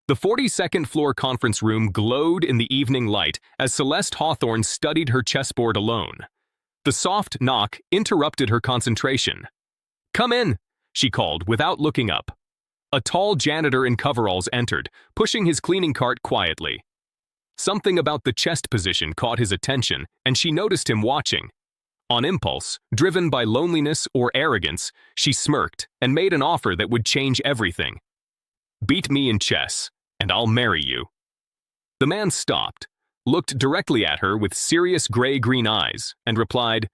The 42nd floor conference room glowed in the evening light as Celeste Hawthorne studied her chessboard alone. The soft knock interrupted her concentration. "Come in," she called without looking up. A tall janitor in coveralls entered, pushing his cleaning cart quietly. Something about the chest position caught his attention, and she noticed him watching. On impulse, driven by loneliness or arrogance, she smirked and made an offer that would change everything. "Beat me in chess, and I'll marry you." The man stopped, looked directly at her with serious gray-green eyes, and replied,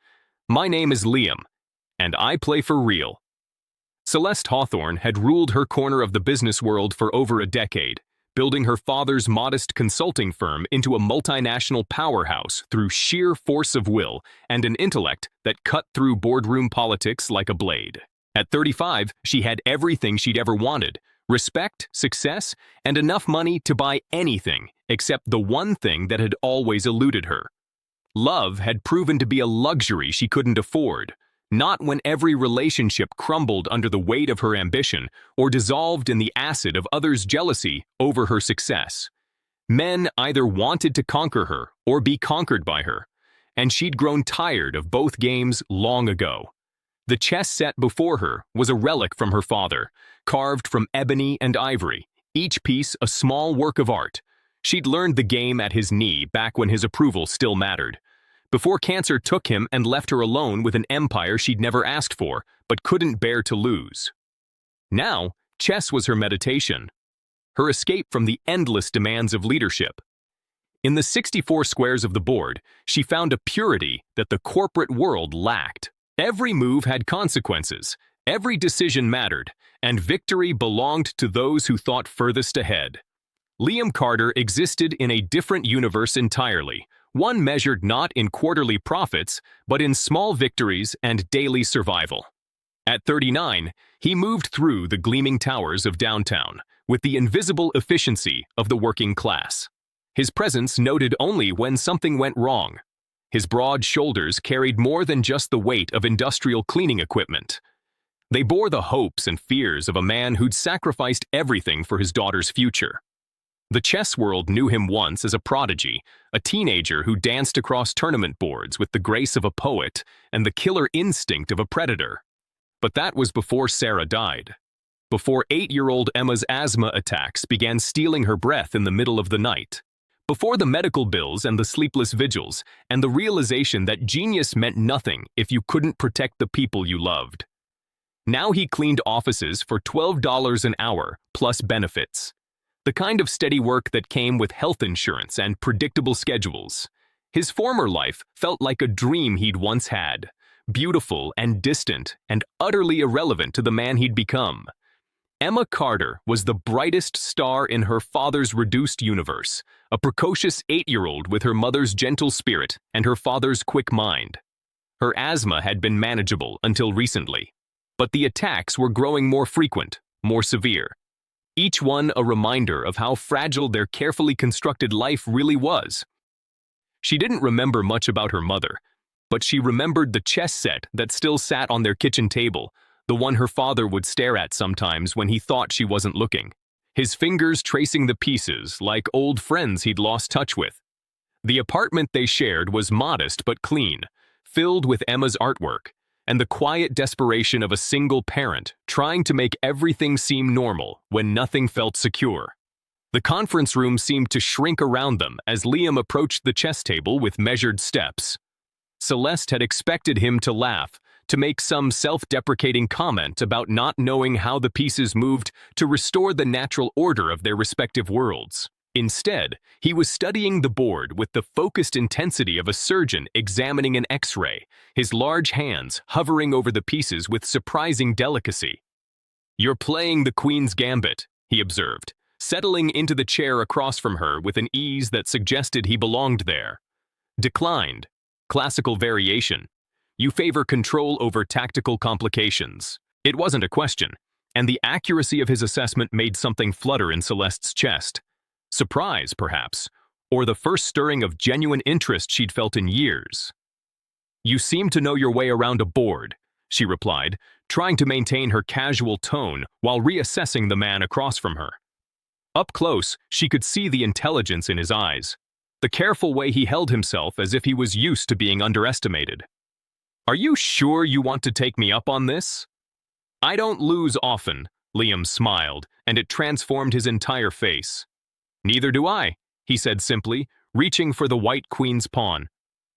"My name is Liam, and I play for real." Celeste Hawthorne had ruled her corner of the business world for over a decade, building her father's modest consulting firm into a multinational powerhouse through sheer force of will and an intellect that cut through boardroom politics like a blade. At 35, she had everything she'd ever wanted: respect, success, and enough money to buy anything except the one thing that had always eluded her. Love had proven to be a luxury she couldn't afford, not when every relationship crumbled under the weight of her ambition or dissolved in the acid of others' jealousy over her success. Men either wanted to conquer her or be conquered by her, and she'd grown tired of both games long ago. The chess set before her was a relic from her father, carved from ebony and ivory, each piece a small work of art. She'd learned the game at his knee back when his approval still mattered, before cancer took him and left her alone with an empire she'd never asked for, but couldn't bear to lose. Now, chess was her meditation, her escape from the endless demands of leadership. In the 64 squares of the board, she found a purity that the corporate world lacked. Every move had consequences, every decision mattered, and victory belonged to those who thought furthest ahead. Liam Carter existed in a different universe entirely, one measured not in quarterly profits, but in small victories and daily survival. At 39, he moved through the gleaming towers of downtown with the invisible efficiency of the working class. His presence noted only when something went wrong. His broad shoulders carried more than just the weight of industrial cleaning equipment. They bore the hopes and fears of a man who'd sacrificed everything for his daughter's future. The chess world knew him once as a prodigy, a teenager who danced across tournament boards with the grace of a poet and the killer instinct of a predator. But that was before Sarah died. Before 8-year-old Emma's asthma attacks began stealing her breath in the middle of the night. Before the medical bills and the sleepless vigils, and the realization that genius meant nothing if you couldn't protect the people you loved. Now he cleaned offices for $12 an hour, plus benefits. The kind of steady work that came with health insurance and predictable schedules. His former life felt like a dream he'd once had, beautiful and distant and utterly irrelevant to the man he'd become. Emma Carter was the brightest star in her father's reduced universe, a precocious 8-year-old with her mother's gentle spirit and her father's quick mind. Her asthma had been manageable until recently, but the attacks were growing more frequent, more severe. Each one a reminder of how fragile their carefully constructed life really was. She didn't remember much about her mother, but she remembered the chess set that still sat on their kitchen table, the one her father would stare at sometimes when he thought she wasn't looking, his fingers tracing the pieces like old friends he'd lost touch with. The apartment they shared was modest but clean, filled with Emma's artwork, and the quiet desperation of a single parent trying to make everything seem normal when nothing felt secure. The conference room seemed to shrink around them as Liam approached the chess table with measured steps. Celeste had expected him to laugh, to make some self-deprecating comment about not knowing how the pieces moved to restore the natural order of their respective worlds. Instead, he was studying the board with the focused intensity of a surgeon examining an X-ray, his large hands hovering over the pieces with surprising delicacy. "You're playing the Queen's Gambit," he observed, settling into the chair across from her with an ease that suggested he belonged there. "Declined. Classical variation. You favor control over tactical complications." It wasn't a question, and the accuracy of his assessment made something flutter in Celeste's chest. Surprise, perhaps, or the first stirring of genuine interest she'd felt in years. "You seem to know your way around a board," she replied, trying to maintain her casual tone while reassessing the man across from her. Up close, she could see the intelligence in his eyes, the careful way he held himself as if he was used to being underestimated. "Are you sure you want to take me up on this?" "I don't lose often," Liam smiled, and it transformed his entire face. "Neither do I," he said simply, reaching for the white queen's pawn.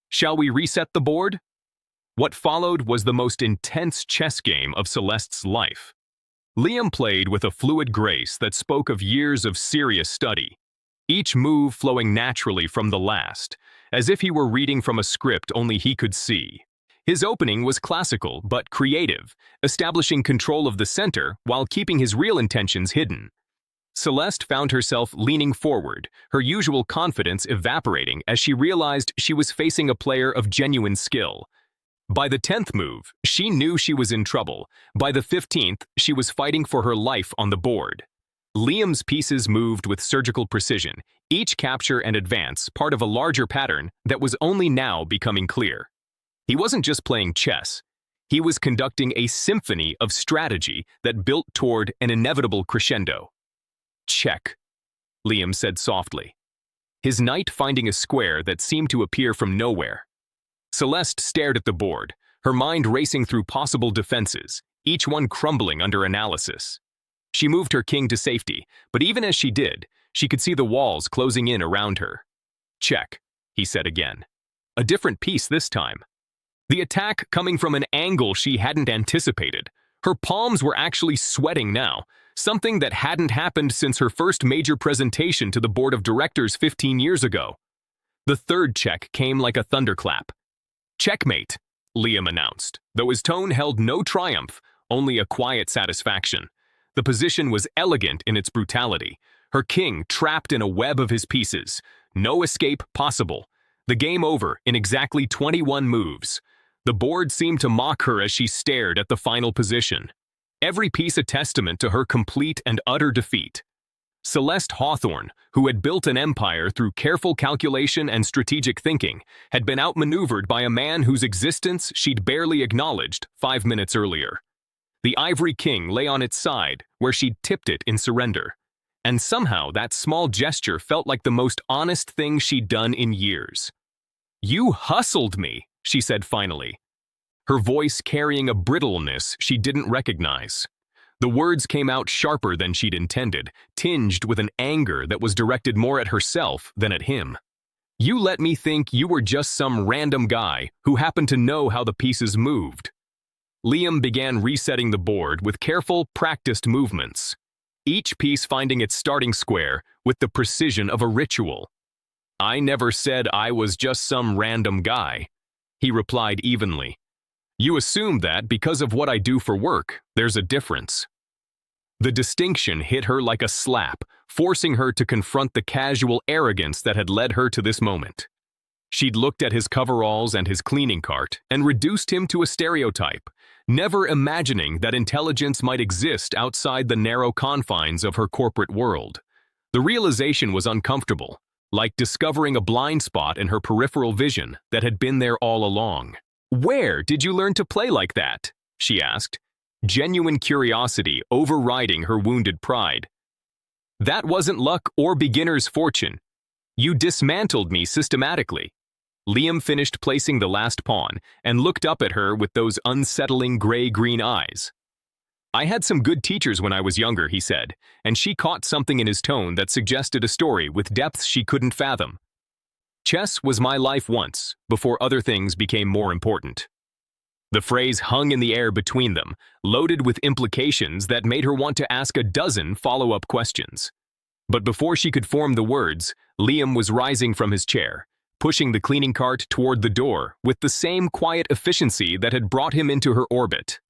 "Shall we reset the board?" What followed was the most intense chess game of Celeste's life. Liam played with a fluid grace that spoke of years of serious study, each move flowing naturally from the last, as if he were reading from a script only he could see. His opening was classical but creative, establishing control of the center while keeping his real intentions hidden. Celeste found herself leaning forward, her usual confidence evaporating as she realized she was facing a player of genuine skill. By the 10th move, she knew she was in trouble. By the 15th, she was fighting for her life on the board. Liam's pieces moved with surgical precision, each capture and advance part of a larger pattern that was only now becoming clear. He wasn't just playing chess. He was conducting a symphony of strategy that built toward an inevitable crescendo. "Check," Liam said softly, his knight finding a square that seemed to appear from nowhere. Celeste stared at the board, her mind racing through possible defenses, each one crumbling under analysis. She moved her king to safety, but even as she did, she could see the walls closing in around her. "Check," he said again. A different piece this time. The attack coming from an angle she hadn't anticipated. Her palms were actually sweating now, something that hadn't happened since her first major presentation to the board of directors 15 years ago. The third check came like a thunderclap. "Checkmate," Liam announced, though his tone held no triumph, only a quiet satisfaction. The position was elegant in its brutality, her king trapped in a web of his pieces. No escape possible. The game over in exactly 21 moves. The board seemed to mock her as she stared at the final position. Every piece a testament to her complete and utter defeat. Celeste Hawthorne, who had built an empire through careful calculation and strategic thinking, had been outmaneuvered by a man whose existence she'd barely acknowledged 5 minutes earlier. The Ivory King lay on its side, where she'd tipped it in surrender. And somehow that small gesture felt like the most honest thing she'd done in years. "You hustled me," she said finally, her voice carrying a brittleness she didn't recognize. The words came out sharper than she'd intended, tinged with an anger that was directed more at herself than at him. "You let me think you were just some random guy who happened to know how the pieces moved." Liam began resetting the board with careful, practiced movements, each piece finding its starting square with the precision of a ritual. "I never said I was just some random guy," he replied evenly. "You assumed that because of what I do for work, there's a difference." The distinction hit her like a slap, forcing her to confront the casual arrogance that had led her to this moment. She'd looked at his coveralls and his cleaning cart and reduced him to a stereotype, never imagining that intelligence might exist outside the narrow confines of her corporate world. The realization was uncomfortable, like discovering a blind spot in her peripheral vision that had been there all along. "Where did you learn to play like that?" she asked, genuine curiosity overriding her wounded pride. "That wasn't luck or beginner's fortune. You dismantled me systematically." Liam finished placing the last pawn and looked up at her with those unsettling gray-green eyes. "I had some good teachers when I was younger," he said, and she caught something in his tone that suggested a story with depths she couldn't fathom. "Chess was my life once, before other things became more important." The phrase hung in the air between them, loaded with implications that made her want to ask a dozen follow-up questions. But before she could form the words, Liam was rising from his chair, pushing the cleaning cart toward the door with the same quiet efficiency that had brought him into her orbit.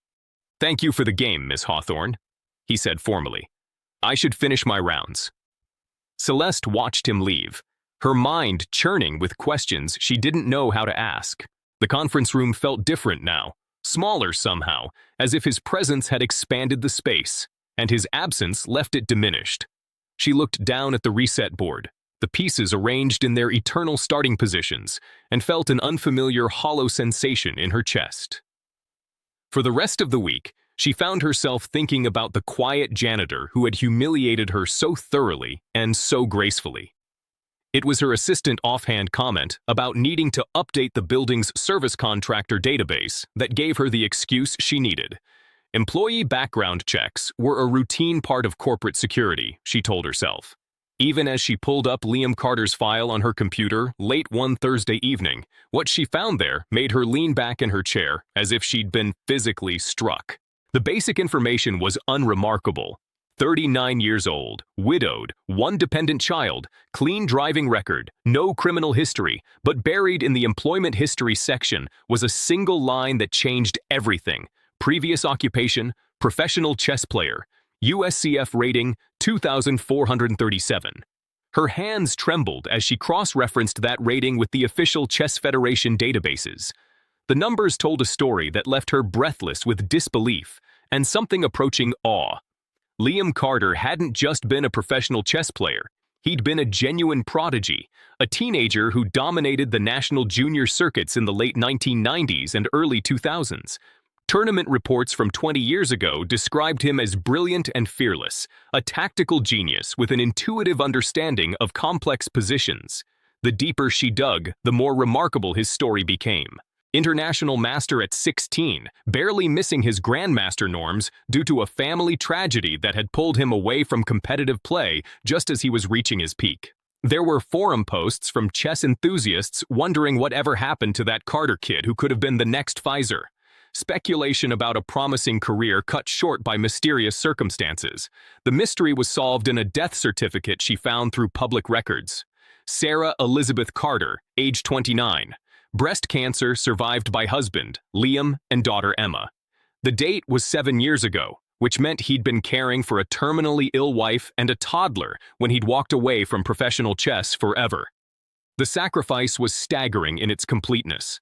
"Thank you for the game, Miss Hawthorne," he said formally. "I should finish my rounds." Celeste watched him leave, her mind churning with questions she didn't know how to ask. The conference room felt different now, smaller somehow, as if his presence had expanded the space, and his absence left it diminished. She looked down at the reset board, the pieces arranged in their eternal starting positions, and felt an unfamiliar hollow sensation in her chest. For the rest of the week, She found herself thinking about the quiet janitor who had humiliated her so thoroughly and so gracefully. It was her assistant offhand comment about needing to update the building's service contractor database that gave her the excuse she needed. Employee background checks were a routine part of corporate security, she told herself. Even as she pulled up Liam Carter's file on her computer late one Thursday evening, what she found there made her lean back in her chair as if she'd been physically struck. The basic information was unremarkable. 39 years old, widowed, one dependent child, clean driving record, no criminal history, but buried in the employment history section was a single line that changed everything. Previous occupation, professional chess player, USCF rating 2,437. Her hands trembled as she cross-referenced that rating with the official Chess Federation databases. The numbers told a story that left her breathless with disbelief and something approaching awe. Liam Carter hadn't just been a professional chess player. He'd been a genuine prodigy, a teenager who dominated the national junior circuits in the late 1990s and early 2000s. Tournament reports from 20 years ago described him as brilliant and fearless, a tactical genius with an intuitive understanding of complex positions. The deeper she dug, the more remarkable his story became. International master at 16, barely missing his grandmaster norms due to a family tragedy that had pulled him away from competitive play just as he was reaching his peak. There were forum posts from chess enthusiasts wondering whatever happened to that Carter kid who could have been the next Pfizer. Speculation about a promising career cut short by mysterious circumstances. The mystery was solved in a death certificate she found through public records. Sarah Elizabeth Carter, age 29. Breast cancer, survived by husband, Liam, and daughter Emma. The date was 7 years ago, which meant he'd been caring for a terminally ill wife and a toddler when he'd walked away from professional chess forever. The sacrifice was staggering in its completeness.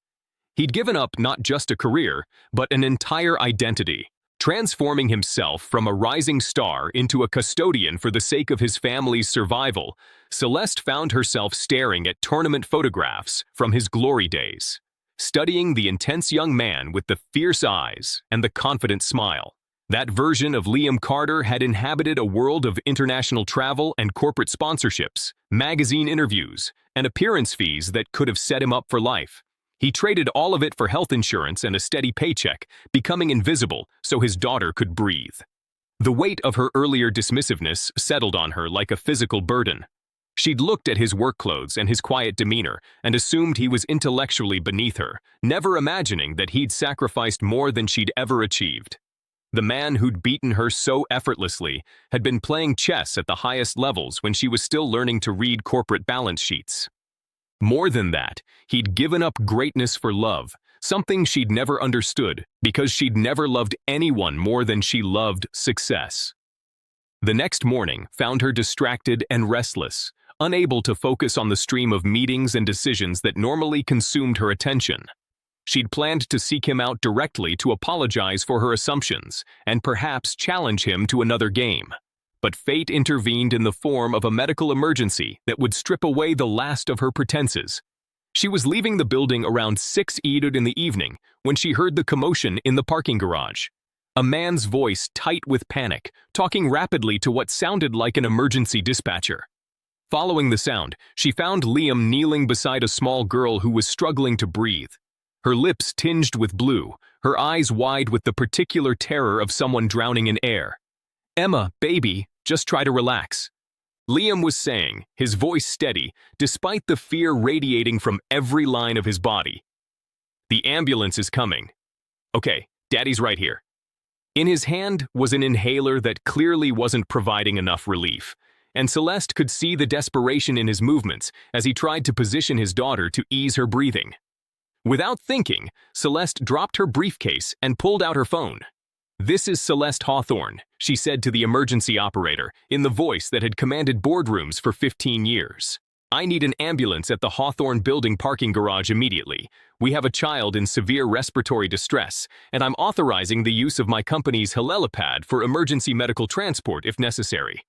He'd given up not just a career, but an entire identity, transforming himself from a rising star into a custodian for the sake of his family's survival. Celeste found herself staring at tournament photographs from his glory days, studying the intense young man with the fierce eyes and the confident smile. That version of Liam Carter had inhabited a world of international travel and corporate sponsorships, magazine interviews, and appearance fees that could have set him up for life. He traded all of it for health insurance and a steady paycheck, becoming invisible so his daughter could breathe. The weight of her earlier dismissiveness settled on her like a physical burden. She'd looked at his work clothes and his quiet demeanor and assumed he was intellectually beneath her, never imagining that he'd sacrificed more than she'd ever achieved. The man who'd beaten her so effortlessly had been playing chess at the highest levels when she was still learning to read corporate balance sheets. More than that, he'd given up greatness for love, something she'd never understood because she'd never loved anyone more than she loved success. The next morning found her distracted and restless, unable to focus on the stream of meetings and decisions that normally consumed her attention. She'd planned to seek him out directly to apologize for her assumptions and perhaps challenge him to another game. But fate intervened in the form of a medical emergency that would strip away the last of her pretenses. She was leaving the building around 6 in the evening when she heard the commotion in the parking garage. A man's voice tight with panic, talking rapidly to what sounded like an emergency dispatcher. Following the sound, she found Liam kneeling beside a small girl who was struggling to breathe. Her lips tinged with blue, her eyes wide with the particular terror of someone drowning in air. "Emma, baby, just try to relax," Liam was saying, his voice steady, despite the fear radiating from every line of his body. "The ambulance is coming. Okay, Daddy's right here." In his hand was an inhaler that clearly wasn't providing enough relief, and Celeste could see the desperation in his movements as he tried to position his daughter to ease her breathing. Without thinking, Celeste dropped her briefcase and pulled out her phone. "This is Celeste Hawthorne," she said to the emergency operator in the voice that had commanded boardrooms for 15 years. "I need an ambulance at the Hawthorne building parking garage immediately. We have a child in severe respiratory distress, and I'm authorizing the use of my company's helipad for emergency medical transport if necessary."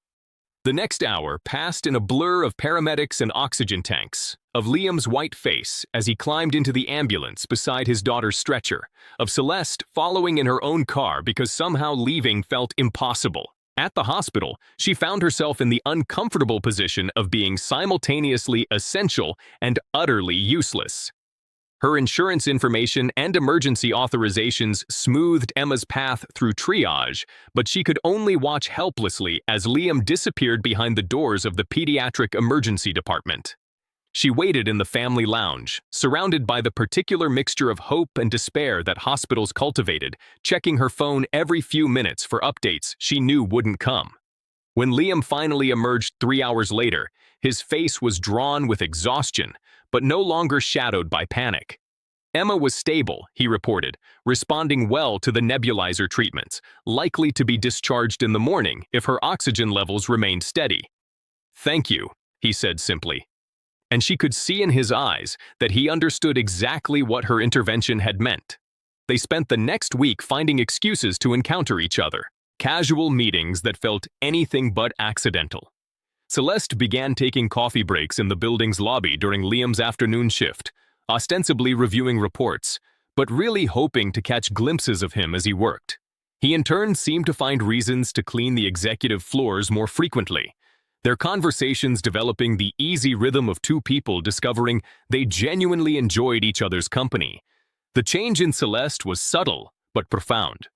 The next hour passed in a blur of paramedics and oxygen tanks, of Liam's white face as he climbed into the ambulance beside his daughter's stretcher, of Celeste following in her own car because somehow leaving felt impossible. At the hospital, she found herself in the uncomfortable position of being simultaneously essential and utterly useless. Her insurance information and emergency authorizations smoothed Emma's path through triage, but she could only watch helplessly as Liam disappeared behind the doors of the pediatric emergency department. She waited in the family lounge, surrounded by the particular mixture of hope and despair that hospitals cultivated, checking her phone every few minutes for updates she knew wouldn't come. When Liam finally emerged 3 hours later, his face was drawn with exhaustion, but no longer shadowed by panic. Emma was stable, he reported, responding well to the nebulizer treatments, likely to be discharged in the morning if her oxygen levels remained steady. "Thank you," he said simply. And she could see in his eyes that he understood exactly what her intervention had meant. They spent the next week finding excuses to encounter each other, casual meetings that felt anything but accidental. Celeste began taking coffee breaks in the building's lobby during Liam's afternoon shift, ostensibly reviewing reports, but really hoping to catch glimpses of him as he worked. He in turn seemed to find reasons to clean the executive floors more frequently, their conversations developing the easy rhythm of two people discovering they genuinely enjoyed each other's company. The change in Celeste was subtle but profound.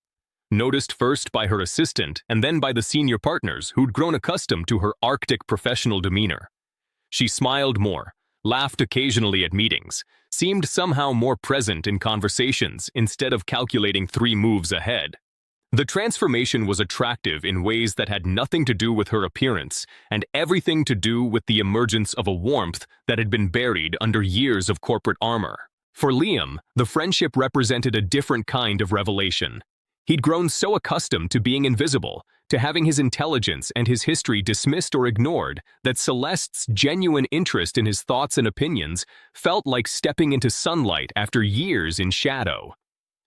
Noticed first by her assistant and then by the senior partners who'd grown accustomed to her Arctic professional demeanor. She smiled more, laughed occasionally at meetings, seemed somehow more present in conversations instead of calculating 3 moves ahead. The transformation was attractive in ways that had nothing to do with her appearance and everything to do with the emergence of a warmth that had been buried under years of corporate armor. For Liam, the friendship represented a different kind of revelation. He'd grown so accustomed to being invisible, to having his intelligence and his history dismissed or ignored, that Celeste's genuine interest in his thoughts and opinions felt like stepping into sunlight after years in shadow.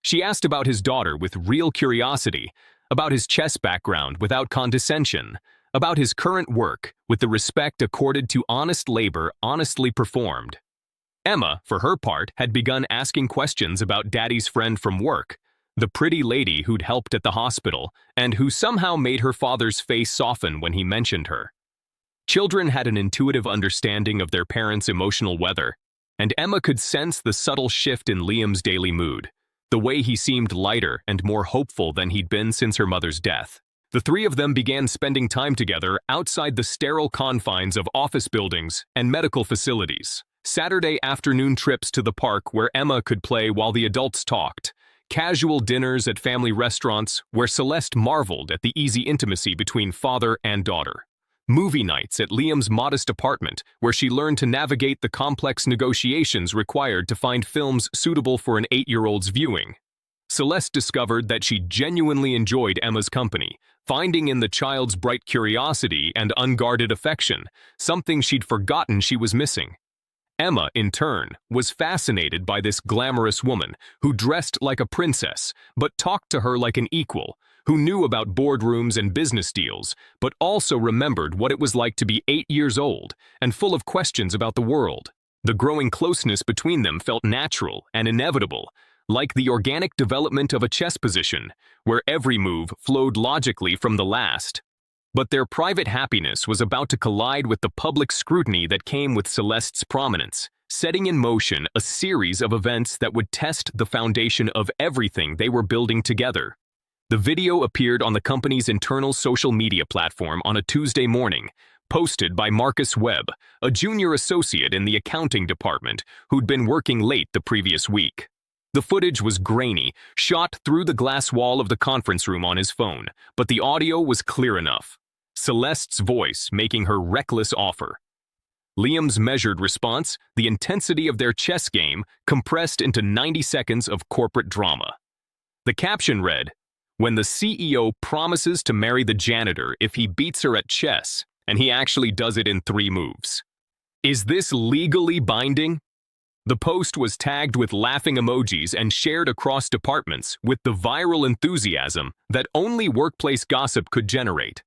She asked about his daughter with real curiosity, about his chess background without condescension, about his current work with the respect accorded to honest labor honestly performed. Emma, for her part, had begun asking questions about Daddy's friend from work, the pretty lady who'd helped at the hospital, and who somehow made her father's face soften when he mentioned her. Children had an intuitive understanding of their parents' emotional weather, and Emma could sense the subtle shift in Liam's daily mood, the way he seemed lighter and more hopeful than he'd been since her mother's death. The 3 of them began spending time together outside the sterile confines of office buildings and medical facilities. Saturday afternoon trips to the park where Emma could play while the adults talked, casual dinners at family restaurants where Celeste marveled at the easy intimacy between father and daughter. Movie nights at Liam's modest apartment where she learned to navigate the complex negotiations required to find films suitable for an 8-year-old's viewing. Celeste discovered that she genuinely enjoyed Emma's company, finding in the child's bright curiosity and unguarded affection something she'd forgotten she was missing. Emma, in turn, was fascinated by this glamorous woman who dressed like a princess but talked to her like an equal, who knew about boardrooms and business deals, but also remembered what it was like to be 8 years old and full of questions about the world. The growing closeness between them felt natural and inevitable, like the organic development of a chess position, where every move flowed logically from the last. But their private happiness was about to collide with the public scrutiny that came with Celeste's prominence, setting in motion a series of events that would test the foundation of everything they were building together. The video appeared on the company's internal social media platform on a Tuesday morning, posted by Marcus Webb, a junior associate in the accounting department who'd been working late the previous week. The footage was grainy, shot through the glass wall of the conference room on his phone, but the audio was clear enough. Celeste's voice making her reckless offer. Liam's measured response, the intensity of their chess game, compressed into 90 seconds of corporate drama. The caption read, "When the CEO promises to marry the janitor if he beats her at chess, and he actually does it in 3 moves. Is this legally binding?" The post was tagged with laughing emojis and shared across departments with the viral enthusiasm that only workplace gossip could generate.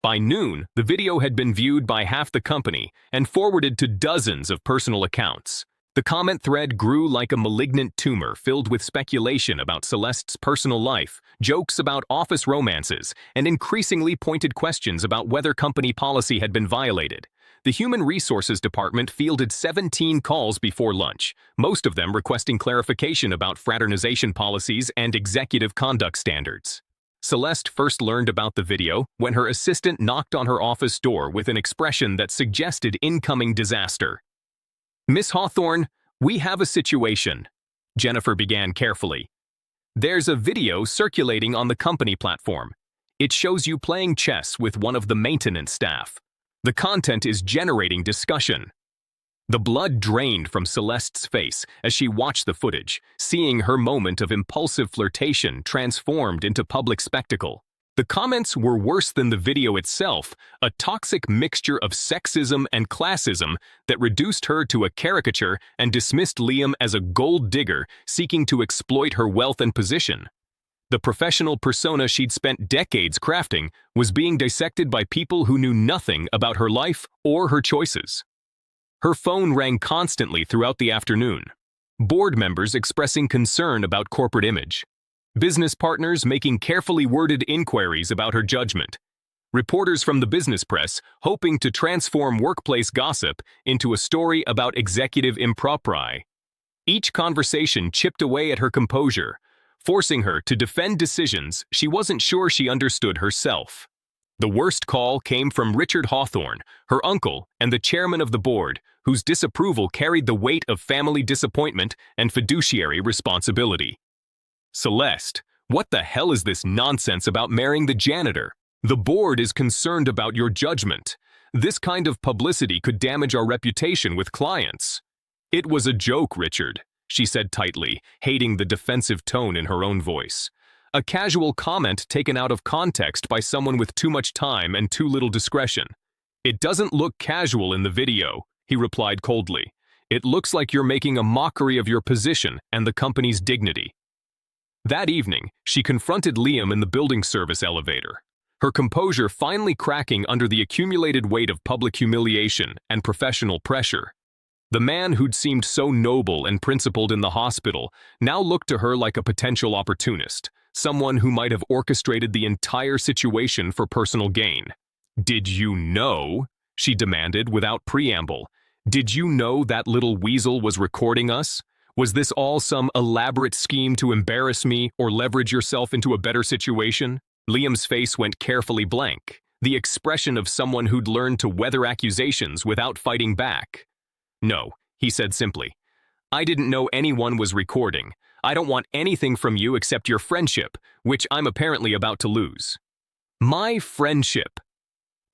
By noon, the video had been viewed by half the company and forwarded to dozens of personal accounts. The comment thread grew like a malignant tumor filled with speculation about Celeste's personal life, jokes about office romances, and increasingly pointed questions about whether company policy had been violated. The Human Resources Department fielded 17 calls before lunch, most of them requesting clarification about fraternization policies and executive conduct standards. Celeste first learned about the video when her assistant knocked on her office door with an expression that suggested incoming disaster. "Miss Hawthorne, we have a situation," Jennifer began carefully. "There's a video circulating on the company platform. It shows you playing chess with one of the maintenance staff. The content is generating discussion." The blood drained from Celeste's face as she watched the footage, seeing her moment of impulsive flirtation transformed into public spectacle. The comments were worse than the video itself, a toxic mixture of sexism and classism that reduced her to a caricature and dismissed Liam as a gold digger seeking to exploit her wealth and position. The professional persona she'd spent decades crafting was being dissected by people who knew nothing about her life or her choices. Her phone rang constantly throughout the afternoon. Board members expressing concern about corporate image. Business partners making carefully worded inquiries about her judgment. Reporters from the business press hoping to transform workplace gossip into a story about executive impropriety. Each conversation chipped away at her composure, forcing her to defend decisions she wasn't sure she understood herself. The worst call came from Richard Hawthorne, her uncle and the chairman of the board, whose disapproval carried the weight of family disappointment and fiduciary responsibility. "Celeste, what the hell is this nonsense about marrying the janitor? The board is concerned about your judgment. This kind of publicity could damage our reputation with clients." "It was a joke, Richard," she said tightly, hating the defensive tone in her own voice. "A casual comment taken out of context by someone with too much time and too little discretion." "It doesn't look casual in the video," he replied coldly. "It looks like you're making a mockery of your position and the company's dignity." That evening, she confronted Liam in the building service elevator, her composure finally cracking under the accumulated weight of public humiliation and professional pressure. The man who'd seemed so noble and principled in the hospital now looked to her like a potential opportunist, someone who might have orchestrated the entire situation for personal gain. "Did you know?" she demanded without preamble. "Did you know that little weasel was recording us? Was this all some elaborate scheme to embarrass me or leverage yourself into a better situation?" Liam's face went carefully blank, the expression of someone who'd learned to weather accusations without fighting back. "No," he said simply. "I didn't know anyone was recording. I don't want anything from you except your friendship, which I'm apparently about to lose." "My friendship."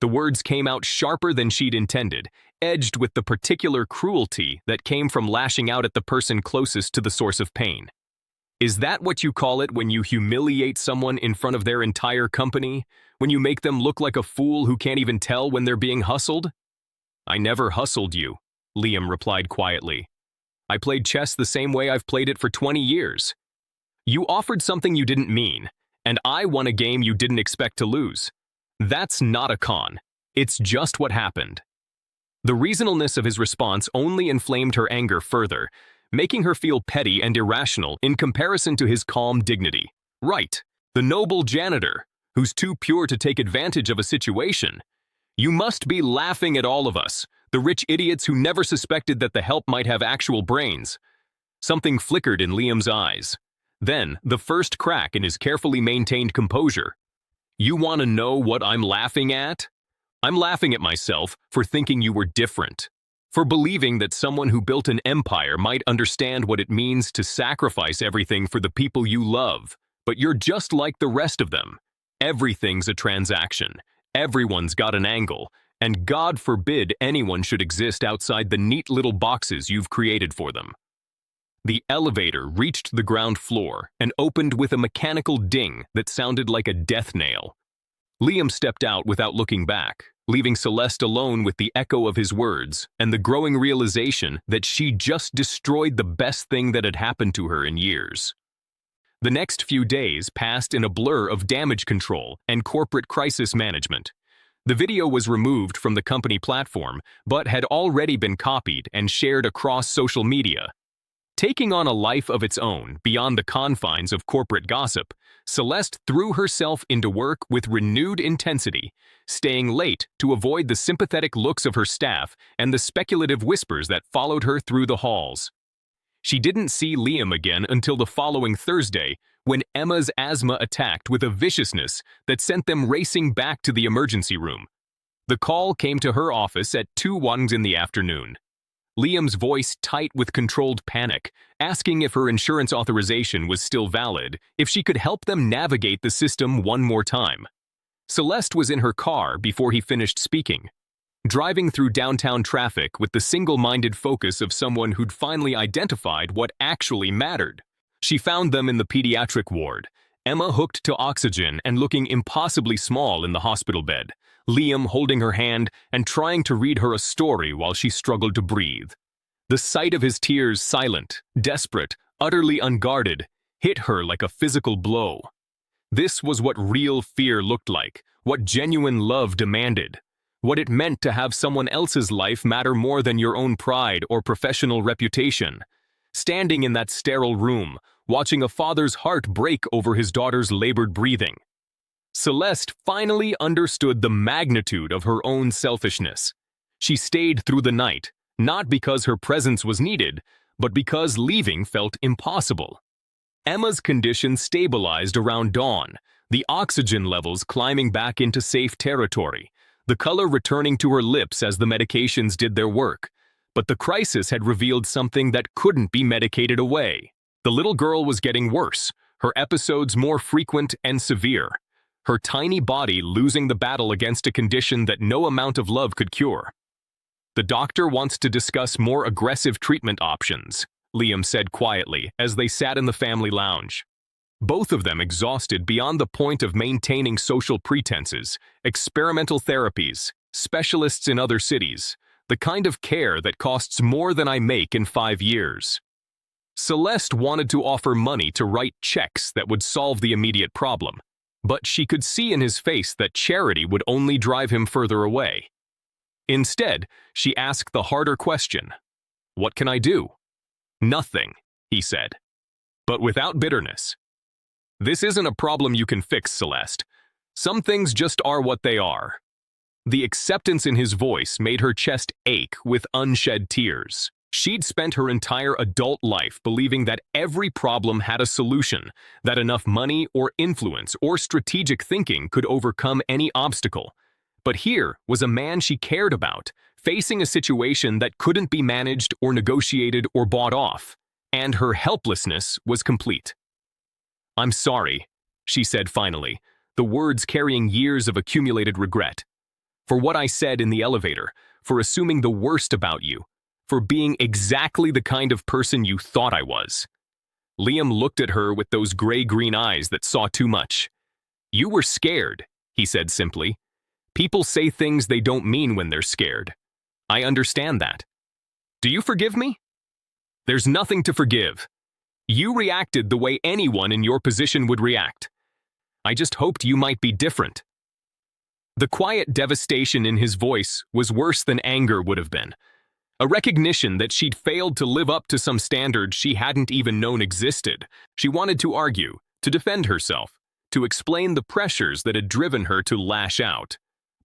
The words came out sharper than she'd intended, edged with the particular cruelty that came from lashing out at the person closest to the source of pain. "Is that what you call it when you humiliate someone in front of their entire company? When you make them look like a fool who can't even tell when they're being hustled?" "I never hustled you," Liam replied quietly. "I played chess the same way I've played it for 20 years. You offered something you didn't mean, and I won a game you didn't expect to lose. That's not a con. It's just what happened." The reasonableness of his response only inflamed her anger further, making her feel petty and irrational in comparison to his calm dignity. Right, the noble janitor, who's too pure to take advantage of a situation. You must be laughing at all of us, the rich idiots who never suspected that the help might have actual brains. Something flickered in Liam's eyes. Then, the first crack in his carefully maintained composure. "You want to know what I'm laughing at? I'm laughing at myself for thinking you were different, for believing that someone who built an empire might understand what it means to sacrifice everything for the people you love, but you're just like the rest of them. Everything's a transaction, everyone's got an angle, and God forbid anyone should exist outside the neat little boxes you've created for them." The elevator reached the ground floor and opened with a mechanical ding that sounded like a death nail. Liam stepped out without looking back, leaving Celeste alone with the echo of his words and the growing realization that she just destroyed the best thing that had happened to her in years. The next few days passed in a blur of damage control and corporate crisis management. The video was removed from the company platform, but had already been copied and shared across social media. Taking on a life of its own beyond the confines of corporate gossip, Celeste threw herself into work with renewed intensity, staying late to avoid the sympathetic looks of her staff and the speculative whispers that followed her through the halls. She didn't see Liam again until the following Thursday, when Emma's asthma attacked with a viciousness that sent them racing back to the emergency room. The call came to her office at 2:01 in the afternoon. Liam's voice tight with controlled panic, asking if her insurance authorization was still valid, if she could help them navigate the system one more time. Celeste was in her car before he finished speaking, driving through downtown traffic with the single-minded focus of someone who'd finally identified what actually mattered. She found them in the pediatric ward, Emma hooked to oxygen and looking impossibly small in the hospital bed, Liam holding her hand and trying to read her a story while she struggled to breathe. The sight of his tears, silent, desperate, utterly unguarded, hit her like a physical blow. This was what real fear looked like, what genuine love demanded, what it meant to have someone else's life matter more than your own pride or professional reputation. Standing in that sterile room, watching a father's heart break over his daughter's labored breathing. Celeste finally understood the magnitude of her own selfishness. She stayed through the night, not because her presence was needed, but because leaving felt impossible. Emma's condition stabilized around dawn, the oxygen levels climbing back into safe territory, the color returning to her lips as the medications did their work. But the crisis had revealed something that couldn't be medicated away. The little girl was getting worse, her episodes more frequent and severe, her tiny body losing the battle against a condition that no amount of love could cure. "The doctor wants to discuss more aggressive treatment options," Liam said quietly as they sat in the family lounge. Both of them exhausted beyond the point of maintaining social pretenses, experimental therapies, specialists in other cities, the kind of care that costs more than I make in 5 years. Celeste wanted to offer money to write checks that would solve the immediate problem, but she could see in his face that charity would only drive him further away. Instead, she asked the harder question, "What can I do?" "Nothing," he said, but without bitterness. "This isn't a problem you can fix, Celeste. Some things just are what they are." The acceptance in his voice made her chest ache with unshed tears. She'd spent her entire adult life believing that every problem had a solution, that enough money or influence or strategic thinking could overcome any obstacle. But here was a man she cared about, facing a situation that couldn't be managed or negotiated or bought off, and her helplessness was complete. "I'm sorry," she said finally, the words carrying years of accumulated regret. "For what I said in the elevator, for assuming the worst about you, for being exactly the kind of person you thought I was." Liam looked at her with those gray-green eyes that saw too much. "You were scared," he said simply. "People say things they don't mean when they're scared. I understand that. Do you forgive me?" "There's nothing to forgive. You reacted the way anyone in your position would react. I just hoped you might be different." The quiet devastation in his voice was worse than anger would have been. A recognition that she'd failed to live up to some standard she hadn't even known existed. She wanted to argue, to defend herself, to explain the pressures that had driven her to lash out.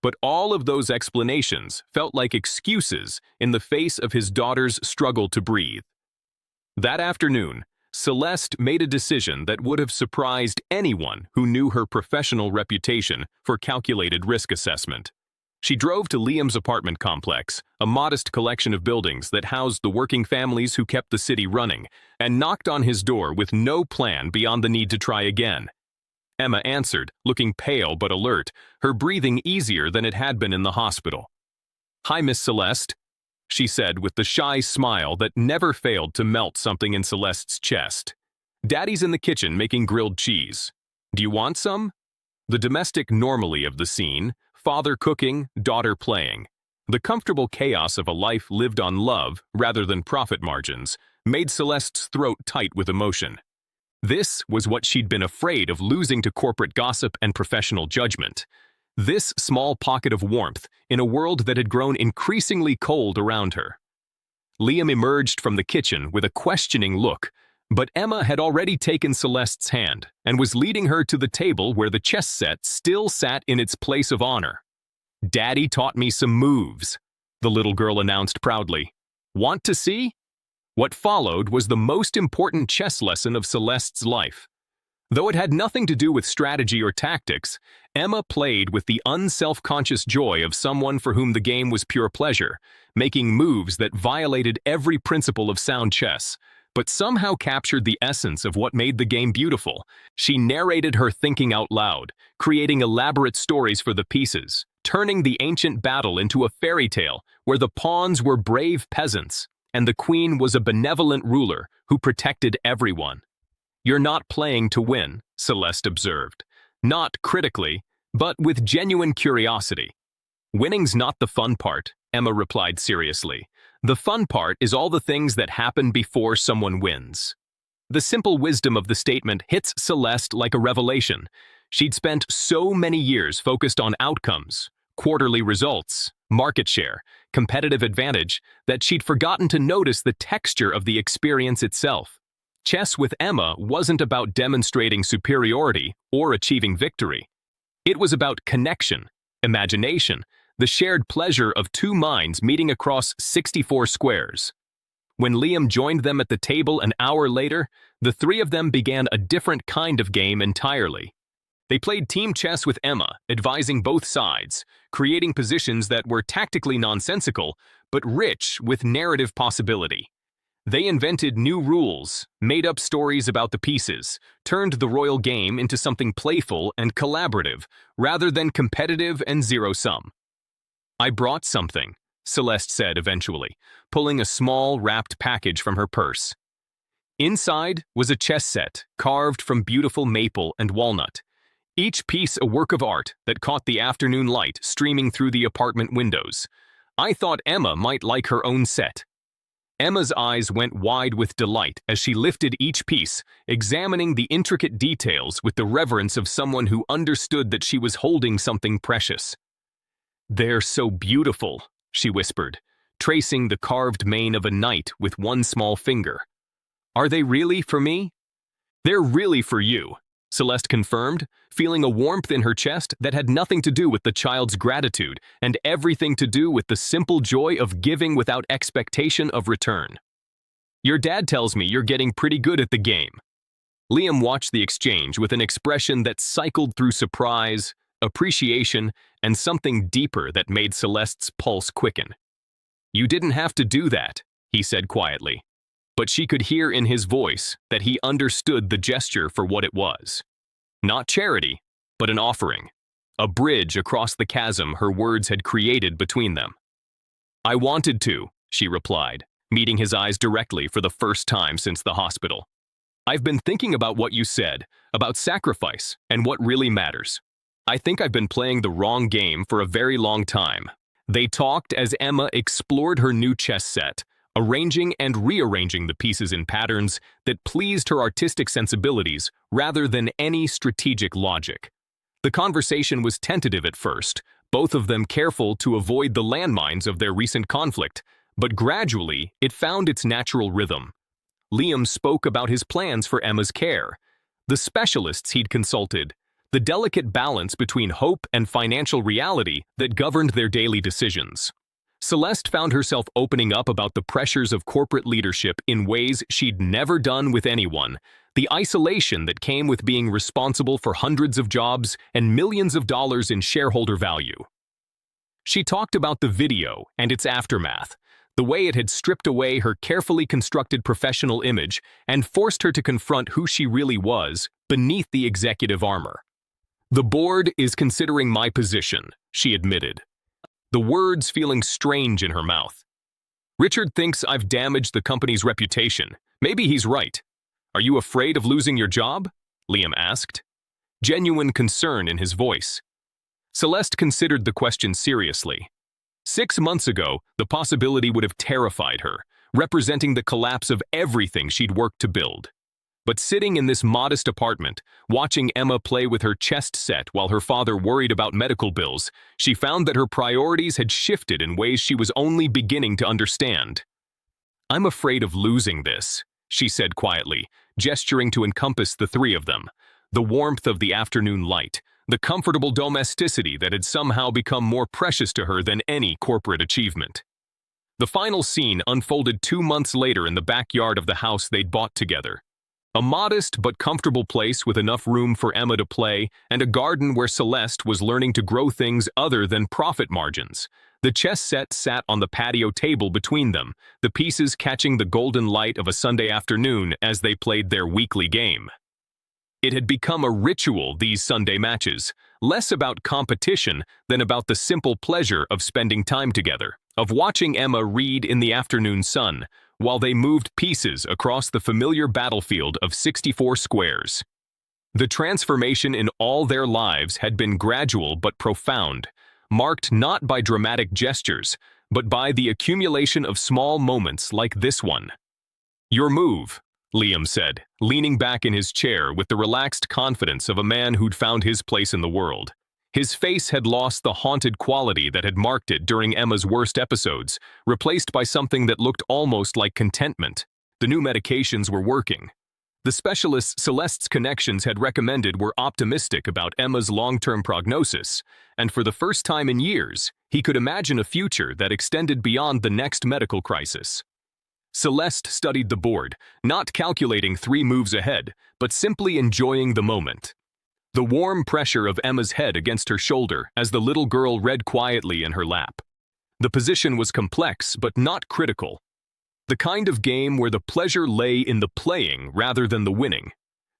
But all of those explanations felt like excuses in the face of his daughter's struggle to breathe. That afternoon, Celeste made a decision that would have surprised anyone who knew her professional reputation for calculated risk assessment. She drove to Liam's apartment complex, a modest collection of buildings that housed the working families who kept the city running, and knocked on his door with no plan beyond the need to try again. Emma answered, looking pale but alert, her breathing easier than it had been in the hospital. "Hi, Miss Celeste," she said with the shy smile that never failed to melt something in Celeste's chest. "Daddy's in the kitchen making grilled cheese. Do you want some?" The domestic normalcy of the scene, father cooking, daughter playing, the comfortable chaos of a life lived on love rather than profit margins, made Celeste's throat tight with emotion. This was what she'd been afraid of losing to corporate gossip and professional judgment. This small pocket of warmth in a world that had grown increasingly cold around her. Liam emerged from the kitchen with a questioning look, but Emma had already taken Celeste's hand and was leading her to the table where the chess set still sat in its place of honor. "Daddy taught me some moves," the little girl announced proudly. "Want to see?" What followed was the most important chess lesson of Celeste's life. Though it had nothing to do with strategy or tactics, Emma played with the unself-conscious joy of someone for whom the game was pure pleasure, making moves that violated every principle of sound chess, but somehow captured the essence of what made the game beautiful. She narrated her thinking out loud, creating elaborate stories for the pieces, turning the ancient battle into a fairy tale where the pawns were brave peasants and the queen was a benevolent ruler who protected everyone. "You're not playing to win," Celeste observed. Not critically, but with genuine curiosity. "Winning's not the fun part," Emma replied seriously. "The fun part is all the things that happen before someone wins." The simple wisdom of the statement hits Celeste like a revelation. She'd spent so many years focused on outcomes, quarterly results, market share, competitive advantage, that she'd forgotten to notice the texture of the experience itself. Chess with Emma wasn't about demonstrating superiority or achieving victory. It was about connection, imagination, the shared pleasure of two minds meeting across 64 squares. When Liam joined them at the table an hour later, the three of them began a different kind of game entirely. They played team chess with Emma, advising both sides, creating positions that were tactically nonsensical, but rich with narrative possibility. They invented new rules, made up stories about the pieces, turned the royal game into something playful and collaborative, rather than competitive and zero-sum. "I brought something," Celeste said eventually, pulling a small, wrapped package from her purse. Inside was a chess set carved from beautiful maple and walnut, each piece a work of art that caught the afternoon light streaming through the apartment windows. "I thought Emma might like her own set." Emma's eyes went wide with delight as she lifted each piece, examining the intricate details with the reverence of someone who understood that she was holding something precious. "They're so beautiful," she whispered, tracing the carved mane of a knight with one small finger. "Are they really for me?" "They're really for you," Celeste confirmed, feeling a warmth in her chest that had nothing to do with the child's gratitude and everything to do with the simple joy of giving without expectation of return. "Your dad tells me you're getting pretty good at the game." Liam watched the exchange with an expression that cycled through surprise, appreciation, and something deeper that made Celeste's pulse quicken. "You didn't have to do that," he said quietly. But she could hear in his voice that he understood the gesture for what it was. Not charity, but an offering. A bridge across the chasm her words had created between them. "I wanted to," she replied, meeting his eyes directly for the first time since the hospital. "I've been thinking about what you said, about sacrifice and what really matters. I think I've been playing the wrong game for a very long time." They talked as Emma explored her new chess set, arranging and rearranging the pieces in patterns that pleased her artistic sensibilities rather than any strategic logic. The conversation was tentative at first, both of them careful to avoid the landmines of their recent conflict, but gradually it found its natural rhythm. Liam spoke about his plans for Emma's care, the specialists he'd consulted, the delicate balance between hope and financial reality that governed their daily decisions. Celeste found herself opening up about the pressures of corporate leadership in ways she'd never done with anyone, the isolation that came with being responsible for hundreds of jobs and millions of dollars in shareholder value. She talked about the video and its aftermath, the way it had stripped away her carefully constructed professional image and forced her to confront who she really was beneath the executive armor. "The board is considering my position," she admitted, the words feeling strange in her mouth. "Richard thinks I've damaged the company's reputation. Maybe he's right. Are you afraid of losing your job?" Liam asked, genuine concern in his voice. Celeste considered the question seriously. 6 months ago, the possibility would have terrified her, representing the collapse of everything she'd worked to build. But sitting in this modest apartment, watching Emma play with her chess set while her father worried about medical bills, she found that her priorities had shifted in ways she was only beginning to understand. "I'm afraid of losing this," she said quietly, gesturing to encompass the three of them. The warmth of the afternoon light, the comfortable domesticity that had somehow become more precious to her than any corporate achievement. The final scene unfolded 2 months later in the backyard of the house they'd bought together. A modest but comfortable place with enough room for Emma to play and a garden where Celeste was learning to grow things other than profit margins. The chess set sat on the patio table between them, the pieces catching the golden light of a Sunday afternoon as they played their weekly game. It had become a ritual, these Sunday matches, less about competition than about the simple pleasure of spending time together, of watching Emma read in the afternoon sun, while they moved pieces across the familiar battlefield of 64 squares. The transformation in all their lives had been gradual but profound, marked not by dramatic gestures, but by the accumulation of small moments like this one. "Your move," Liam said, leaning back in his chair with the relaxed confidence of a man who'd found his place in the world. His face had lost the haunted quality that had marked it during Emma's worst episodes, replaced by something that looked almost like contentment. The new medications were working. The specialists Celeste's connections had recommended were optimistic about Emma's long-term prognosis, and for the first time in years, he could imagine a future that extended beyond the next medical crisis. Celeste studied the board, not calculating 3 moves ahead, but simply enjoying the moment. The warm pressure of Emma's head against her shoulder as the little girl read quietly in her lap. The position was complex but not critical. The kind of game where the pleasure lay in the playing rather than the winning.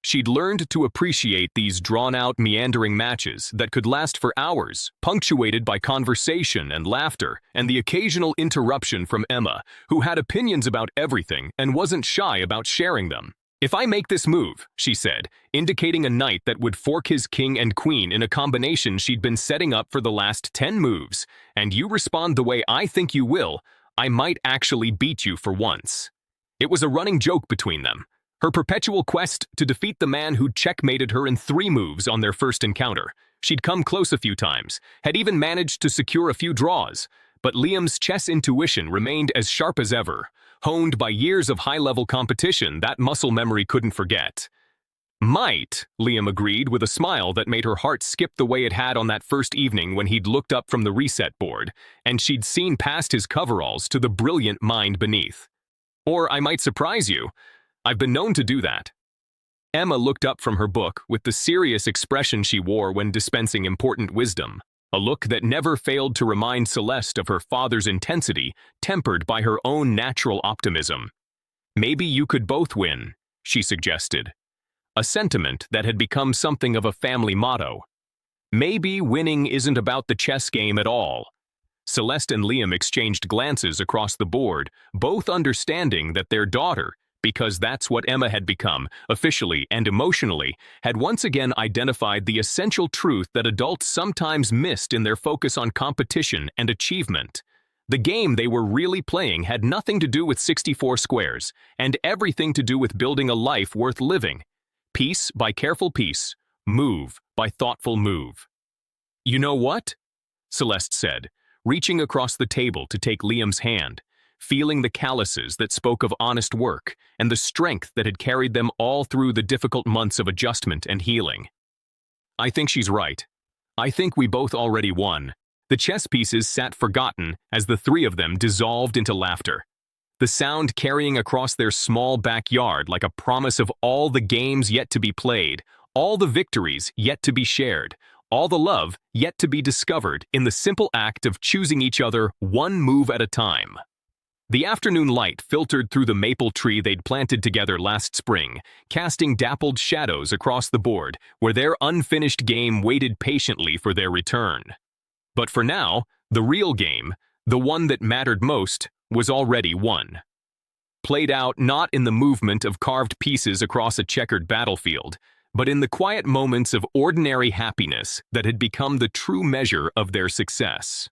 She'd learned to appreciate these drawn-out, meandering matches that could last for hours, punctuated by conversation and laughter, and the occasional interruption from Emma, who had opinions about everything and wasn't shy about sharing them. "If I make this move," she said, indicating a knight that would fork his king and queen in a combination she'd been setting up for the last 10 moves, "and you respond the way I think you will, I might actually beat you for once." It was a running joke between them, her perpetual quest to defeat the man who'd checkmated her in 3 moves on their first encounter. She'd come close a few times, had even managed to secure a few draws, but Liam's chess intuition remained as sharp as ever, honed by years of high-level competition that muscle memory couldn't forget. "Might," Liam agreed with a smile that made her heart skip the way it had on that first evening when he'd looked up from the reset board, and she'd seen past his coveralls to the brilliant mind beneath. "Or I might surprise you. I've been known to do that." Emma looked up from her book with the serious expression she wore when dispensing important wisdom, a look that never failed to remind Celeste of her father's intensity, tempered by her own natural optimism. "Maybe you could both win," she suggested. A sentiment that had become something of a family motto. Maybe winning isn't about the chess game at all. Celeste and Liam exchanged glances across the board, both understanding that their daughter, because that's what Emma had become, officially and emotionally, had once again identified the essential truth that adults sometimes missed in their focus on competition and achievement. The game they were really playing had nothing to do with 64 squares, and everything to do with building a life worth living. Piece by careful piece, move by thoughtful move. "You know what?" Celeste said, reaching across the table to take Liam's hand, feeling the calluses that spoke of honest work and the strength that had carried them all through the difficult months of adjustment and healing. "I think she's right. I think we both already won." The chess pieces sat forgotten as the 3 of them dissolved into laughter. The sound carrying across their small backyard like a promise of all the games yet to be played, all the victories yet to be shared, all the love yet to be discovered in the simple act of choosing each other one move at a time. The afternoon light filtered through the maple tree they'd planted together last spring, casting dappled shadows across the board where their unfinished game waited patiently for their return. But for now, the real game, the one that mattered most, was already won. Played out not in the movement of carved pieces across a checkered battlefield, but in the quiet moments of ordinary happiness that had become the true measure of their success.